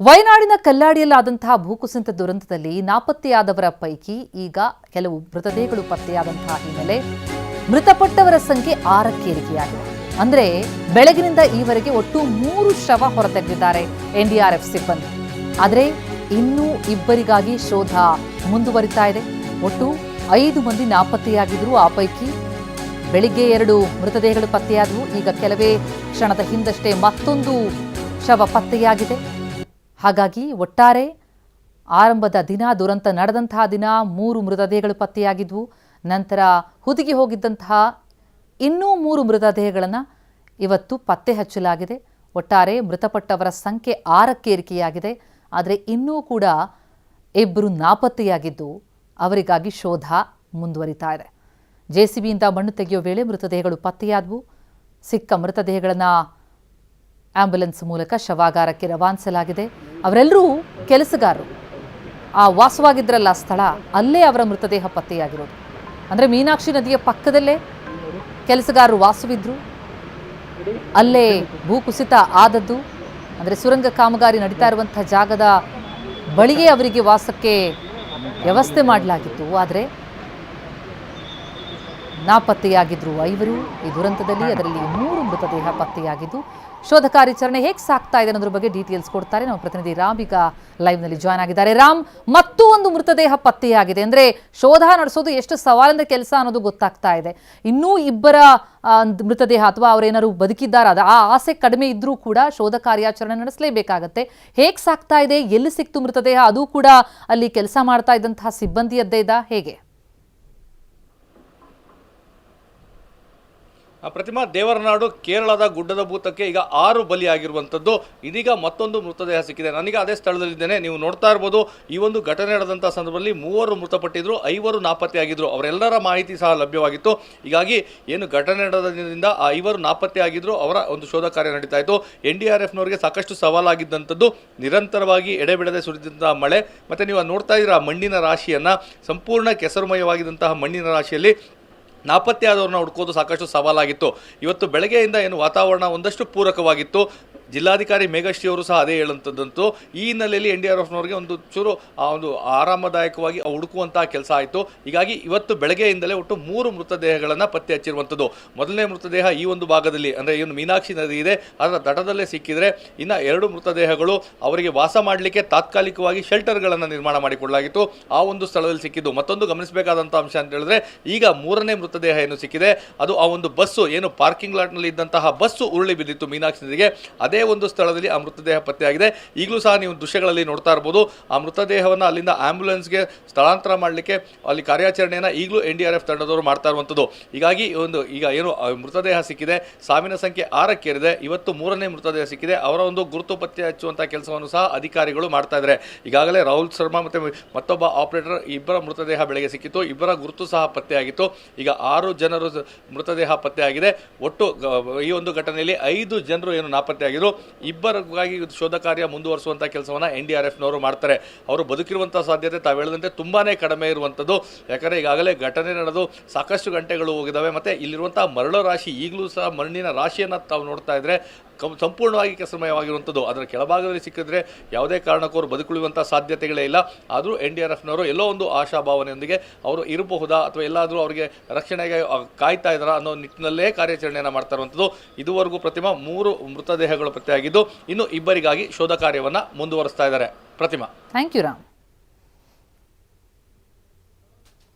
ವಯನಾಡಿನ ಕಲ್ಲಾಡಿಯಲ್ಲಾದಂತಹ ಭೂಕುಸಿತ ದುರಂತದಲ್ಲಿ ನಾಪತ್ತೆಯಾದವರ ಪೈಕಿ ಈಗ ಕೆಲವು ಮೃತದೇಹಗಳು ಪತ್ತೆಯಾದಂತಹ ಹಿನ್ನೆಲೆ ಮೃತಪಟ್ಟವರ ಸಂಖ್ಯೆ 6ಕ್ಕೆ ಏರಿಕೆಯಾಗಿದೆ. ಅಂದ್ರೆ ಬೆಳಗಿನಿಂದ ಈವರೆಗೆ ಒಟ್ಟು 3 ಶವ ಹೊರತೆಗೆದಿದ್ದಾರೆ ಎನ್ಡಿಆರ್ಎಫ್ ಸಿಬ್ಬಂದಿ. ಆದರೆ ಇನ್ನೂ ಇಬ್ಬರಿಗಾಗಿ ಶೋಧ ಮುಂದುವರಿತಾ ಇದೆ. ಒಟ್ಟು 5 ಮಂದಿ ನಾಪತ್ತೆಯಾಗಿದ್ರು. ಆ ಪೈಕಿ ಬೆಳಿಗ್ಗೆ 2 ಮೃತದೇಹಗಳು ಪತ್ತೆಯಾದವು. ಈಗ ಕೆಲವೇ ಕ್ಷಣದ ಹಿಂದಷ್ಟೇ ಮತ್ತೊಂದು ಶವ ಪತ್ತೆಯಾಗಿದೆ. ಹಾಗಾಗಿ ಒಟ್ಟಾರೆ ಆರಂಭದ ದಿನ, ದುರಂತ ನಡೆದಂತಹ ದಿನ 3 ಮೃತದೇಹಗಳು ಪತ್ತೆಯಾಗಿದ್ವು. ನಂತರ ಹುದುಗಿ ಹೋಗಿದ್ದಂತಹ ಇನ್ನೂ 3 ಮೃತದೇಹಗಳನ್ನು ಇವತ್ತು ಪತ್ತೆ ಹಚ್ಚಲಾಗಿದೆ. ಒಟ್ಟಾರೆ ಮೃತಪಟ್ಟವರ ಸಂಖ್ಯೆ 6ಕ್ಕೆ ಏರಿಕೆಯಾಗಿದೆ. ಆದರೆ ಇನ್ನೂ ಕೂಡ ಇಬ್ಬರು ನಾಪತ್ತೆಯಾಗಿದ್ದು ಅವರಿಗಾಗಿ ಶೋಧ ಮುಂದುವರಿತಾ ಇದೆ. ಜೆಸಿಬಿಯಿಂದ ಮಣ್ಣು ತೆಗೆಯುವ ವೇಳೆ ಮೃತದೇಹಗಳು ಪತ್ತೆಯಾದವು. ಸಿಕ್ಕ ಮೃತದೇಹಗಳನ್ನು ಆಂಬ್ಯುಲೆನ್ಸ್ ಮೂಲಕ ಶವಾಗಾರಕ್ಕೆ ರವಾನಿಸಲಾಗಿದೆ. ಅವರೆಲ್ಲರೂ ಕೆಲಸಗಾರರು. ಆ ವಾಸವಾಗಿದ್ರಲ್ಲ ಸ್ಥಳ, ಅಲ್ಲೇ ಅವರ ಮೃತದೇಹ ಪತ್ತೆಯಾಗಿರೋದು. ಅಂದರೆ ಮೀನಾಕ್ಷಿ ನದಿಯ ಪಕ್ಕದಲ್ಲೇ ಕೆಲಸಗಾರರು ವಾಸವಿದ್ರು. ಅಲ್ಲೇ ಭೂಕುಸಿತ ಆದದ್ದು. ಅಂದರೆ ಸುರಂಗ ಕಾಮಗಾರಿ ನಡೀತಾ ಇರುವಂಥ ಜಾಗದ ಬಳಿಯೇ ಅವರಿಗೆ ವಾಸಕ್ಕೆ ವ್ಯವಸ್ಥೆ ಮಾಡಲಾಗಿತ್ತು. ಆದರೆ ನಾಪತ್ತೆಯಾಗಿದ್ರು 5 ಈ ದುರಂತದಲ್ಲಿ. ಅದರಲ್ಲಿ 3 ಮೃತದೇಹ ಪತ್ತೆಯಾಗಿದ್ದು ಶೋಧ ಕಾರ್ಯಾಚರಣೆ ಹೇಗೆ ಸಾಗ್ತಾ ಇದೆ ಅನ್ನೋದ್ರ ಬಗ್ಗೆ ಡೀಟೇಲ್ಸ್ ಕೊಡ್ತಾರೆ ನಮ್ಮ ಪ್ರತಿನಿಧಿ ರಾಮ್. ಈಗ ಲೈವ್ನಲ್ಲಿ ಜಾಯ್ನ್ ಆಗಿದ್ದಾರೆ. ರಾಮ್, ಮತ್ತೂ ಒಂದು ಮೃತದೇಹ ಪತ್ತೆಯಾಗಿದೆ. ಅಂದರೆ ಶೋಧ ನಡೆಸೋದು ಎಷ್ಟು ಸವಾಲಿನ ಕೆಲಸ ಅನ್ನೋದು ಗೊತ್ತಾಗ್ತಾ ಇದೆ. ಇನ್ನೂ ಇಬ್ಬರ ಮೃತದೇಹ ಅಥವಾ ಅವರೇನಾದ್ರು ಬದುಕಿದ್ದಾರ ಆ ಆಸೆ ಕಡಿಮೆ ಇದ್ರೂ ಕೂಡ ಶೋಧ ಕಾರ್ಯಾಚರಣೆ ನಡೆಸಲೇಬೇಕಾಗತ್ತೆ. ಹೇಗೆ ಸಾಗ್ತಾ ಇದೆ? ಎಲ್ಲಿ ಸಿಕ್ತು ಮೃತದೇಹ? ಅದು ಕೂಡ ಅಲ್ಲಿ ಕೆಲಸ ಮಾಡ್ತಾ ಇದ್ದಂತಹ ಸಿಬ್ಬಂದಿಯದ್ದೇ ಇದ್ದ ಹೇಗೆ? ಪ್ರತಿಮಾ, ದೇವರನಾಡು ಕೇರಳದ ಗುಡ್ಡದ ಭೂತಕ್ಕೆ ಈಗ 6 ಬಲಿಯಾಗಿರುವಂಥದ್ದು. ಇದೀಗ ಮತ್ತೊಂದು ಮೃತದೇಹ ಸಿಕ್ಕಿದೆ. ನನಗೆ ಅದೇ ಸ್ಥಳದಲ್ಲಿದ್ದೇನೆ. ನೀವು ನೋಡ್ತಾ ಇರ್ಬೋದು, ಈ ಒಂದು ಘಟನೆ ನಡೆದಂಥ ಸಂದರ್ಭದಲ್ಲಿ 3 ಮೃತಪಟ್ಟಿದ್ರು, 5 ನಾಪತ್ತೆಯಾಗಿದ್ರು. ಅವರೆಲ್ಲರ ಮಾಹಿತಿ ಸಹ ಲಭ್ಯವಾಗಿತ್ತು. ಹೀಗಾಗಿ ಏನು ಘಟನೆ ನಡೆದಿಂದ ಆ 5 ನಾಪತ್ತೆಯಾಗಿದ್ರು, ಅವರ ಒಂದು ಶೋಧ ಕಾರ್ಯ ನಡೀತಾ ಇತ್ತು. ಎನ್ಡಿಆರ್ಎಫ್ನವರಿಗೆ ಸಾಕಷ್ಟು ಸವಾಲಾಗಿದ್ದಂಥದ್ದು ನಿರಂತರವಾಗಿ ಎಡೆಬಿಡದೆ ಸುರಿದಂತಹ ಮಳೆ. ಮತ್ತು ನೀವು ನೋಡ್ತಾ ಇದ್ದೀರಾ ಮಣ್ಣಿನ ರಾಶಿಯನ್ನು, ಸಂಪೂರ್ಣ ಕೆಸರುಮಯವಾಗಿದ್ದಂತಹ ಮಣ್ಣಿನ ರಾಶಿಯಲ್ಲಿ ನಾಪತ್ತೆಯಾದವ್ರನ್ನ ಹುಡ್ಕೋದು ಸಾಕಷ್ಟು ಸವಾಲಾಗಿತ್ತು. ಇವತ್ತು ಬೆಳಗ್ಗೆಯಿಂದ ಏನು ವಾತಾವರಣ ಒಂದಷ್ಟು ಪೂರಕವಾಗಿತ್ತು. ಜಿಲ್ಲಾಧಿಕಾರಿ ಮೇಘಶ್ರೀ ಅವರು ಸಹ ಅದೇ ಹೇಳುವಂಥದ್ದಂತೂ. ಈ ಹಿನ್ನೆಲೆಯಲ್ಲಿ ಎನ್ಡಿಆರ್ಎಫ್ನವರಿಗೆ ಒಂದು ಚೂರು ಒಂದು ಆರಾಮದಾಯಕವಾಗಿ ಹುಡುಕುವಂತಹ ಕೆಲಸ ಆಯಿತು. ಹೀಗಾಗಿ ಇವತ್ತು ಬೆಳಗ್ಗೆಯಿಂದಲೇ ಒಟ್ಟು 3 ಮೃತದೇಹಗಳನ್ನು ಪತ್ತೆ ಹಚ್ಚಿರುವಂಥದ್ದು. ಮೊದಲನೇ ಮೃತದೇಹ ಈ ಒಂದು ಭಾಗದಲ್ಲಿ, ಅಂದರೆ ಏನು ಮೀನಾಕ್ಷಿ ನದಿ ಇದೆ ಅದರ ತಟದಲ್ಲೇ ಸಿಕ್ಕಿದರೆ, ಇನ್ನು 2 ಮೃತದೇಹಗಳು ಅವರಿಗೆ ವಾಸ ಮಾಡಲಿಕ್ಕೆ ತಾತ್ಕಾಲಿಕವಾಗಿ ಶೆಲ್ಟರ್ಗಳನ್ನು ನಿರ್ಮಾಣ ಮಾಡಿಕೊಡಲಾಗಿತ್ತು. ಆ ಒಂದು ಸ್ಥಳದಲ್ಲಿ ಸಿಕ್ಕಿದ್ದು. ಮತ್ತೊಂದು ಗಮನಿಸಬೇಕಾದಂಥ ಅಂಶ ಅಂತ ಹೇಳಿದ್ರೆ, ಈಗ 3ನೇ ಮೃತದೇಹ ಏನು ಸಿಕ್ಕಿದೆ ಅದು ಆ ಒಂದು ಬಸ್ಸು, ಏನು ಪಾರ್ಕಿಂಗ್ ಲಾಟ್ನಲ್ಲಿ ಇದ್ದಂತಹ ಬಸ್ಸು ಉರುಳಿ ಬಿದ್ದಿತ್ತು ಮೀನಾಕ್ಷಿ ನದಿಗೆ. ಅದೇ ಒಂದು ಸ್ಥಳದಲ್ಲಿ ಆ ಮೃತದೇಹ ಪತ್ತೆಯಾಗಿದೆ. ಈಗಲೂ ಸಹ ನೀವು ದೃಶ್ಯಗಳಲ್ಲಿ ನೋಡ್ತಾ ಇರಬಹುದು. ಆ ಮೃತದೇಹವನ್ನು ಅಲ್ಲಿಂದ ಆಂಬ್ಯುಲೆನ್ಸ್ಗೆ ಸ್ಥಳಾಂತರ ಮಾಡಲಿಕ್ಕೆ ಅಲ್ಲಿ ಕಾರ್ಯಾಚರಣೆಯನ್ನು ಈಗಲೂ ಎನ್ಡಿಆರ್ಎಫ್ ತಂಡದವರು ಮಾಡ್ತಾ ಇರುವಂಥದ್ದು. ಹೀಗಾಗಿ ಈಗ ಏನು ಮೃತದೇಹ ಸಿಕ್ಕಿದೆ, ಸಾವಿನ ಸಂಖ್ಯೆ 6ಕ್ಕೆ ಏರಿದೆ. ಇವತ್ತು 3ನೇ ಮೃತದೇಹ ಸಿಕ್ಕಿದೆ. ಅವರ ಒಂದು ಗುರುತು ಪತ್ತೆ ಹಚ್ಚುವಂತಹ ಕೆಲಸವನ್ನು ಸಹ ಅಧಿಕಾರಿಗಳು ಮಾಡ್ತಾ ಇದ್ದಾರೆ. ಈಗಾಗಲೇ ರಾಹುಲ್ ಶರ್ಮಾ ಮತ್ತು ಮತ್ತೊಬ್ಬ ಆಪರೇಟರ್, ಇಬ್ಬರ ಮೃತದೇಹ ಬೆಳಗ್ಗೆ ಸಿಕ್ಕಿತ್ತು. ಇಬ್ಬರ ಗುರುತು ಸಹ ಪತ್ತೆಯಾಗಿತ್ತು. ಈಗ 6 ಜನರು ಮೃತದೇಹ ಪತ್ತೆಯಾಗಿದೆ. ಒಟ್ಟು ಈ ಒಂದು ಘಟನೆಯಲ್ಲಿ 5 ಜನರು ಏನು ನಾಪತ್ತೆಯಾಗಿದ್ರು. ಇಬ್ಬರಿಗಾಗಿ ಶೋಧ ಕಾರ್ಯ ಮುಂದುವರಿಸುವಂಥ ಕೆಲಸವನ್ನು ಎನ್ಡಿಆರ್ಎಫ್ನವರು ಮಾಡ್ತಾರೆ. ಅವರು ಬದುಕಿರುವಂಥ ಸಾಧ್ಯತೆ ತಾವು ಹೇಳಿದಂತೆ ತುಂಬಾನೇ ಕಡಿಮೆ ಇರುವಂಥದ್ದು. ಯಾಕಂದರೆ ಈಗಾಗಲೇ ಘಟನೆ ನಡೆದು ಸಾಕಷ್ಟು ಗಂಟೆಗಳು ಹೋಗಿದ್ದಾವೆ. ಮತ್ತು ಇಲ್ಲಿರುವಂಥ ಮರಳು ರಾಶಿ, ಈಗಲೂ ಸಹ ಮಣ್ಣಿನ ರಾಶಿಯನ್ನು ತಾವು ನೋಡ್ತಾ ಇದ್ರೆ ಸಂಪೂರ್ಣವಾಗಿ ಕೆಸಮಯವಾಗಿರುವಂಥದ್ದು. ಅದರ ಕೆಳಭಾಗದಲ್ಲಿ ಸಿಕ್ಕಿದ್ರೆ ಯಾವುದೇ ಕಾರಣಕ್ಕೂ ಅವರು ಬದುಕುಳಿಯುವಂಥ ಸಾಧ್ಯತೆಗಳೇ ಇಲ್ಲ. ಆದರೂ ಎನ್ಡಿಆರ್ಎಫ್ನವರು ಎಲ್ಲೋ ಒಂದು ಆಶಾಭಾವನೆಯೊಂದಿಗೆ ಅವರು ಇರಬಹುದಾ ಅಥವಾ ಎಲ್ಲಾದರೂ ಅವರಿಗೆ ರಕ್ಷಣೆಗೆ ಕಾಯ್ತಾ ಇದ್ದಾರಾ ಅನ್ನೋ ನಿಟ್ಟಿನಲ್ಲೇ ಕಾರ್ಯಾಚರಣೆಯನ್ನು ಮಾಡ್ತಾ ಇರುವಂಥದ್ದು. ಇದುವರೆಗೂ ಪ್ರತಿಮಾ 3 ಮೃತದೇಹಗಳು ಪತ್ತೆಯಾಗಿದ್ದು, ಇನ್ನು ಇಬ್ಬರಿಗಾಗಿ ಶೋಧ ಕಾರ್ಯವನ್ನು ಮುಂದುವರಿಸ್ತಾ ಇದ್ದಾರೆ. ಪ್ರತಿಮಾ, ಥ್ಯಾಂಕ್ ಯು ರಾಮ್.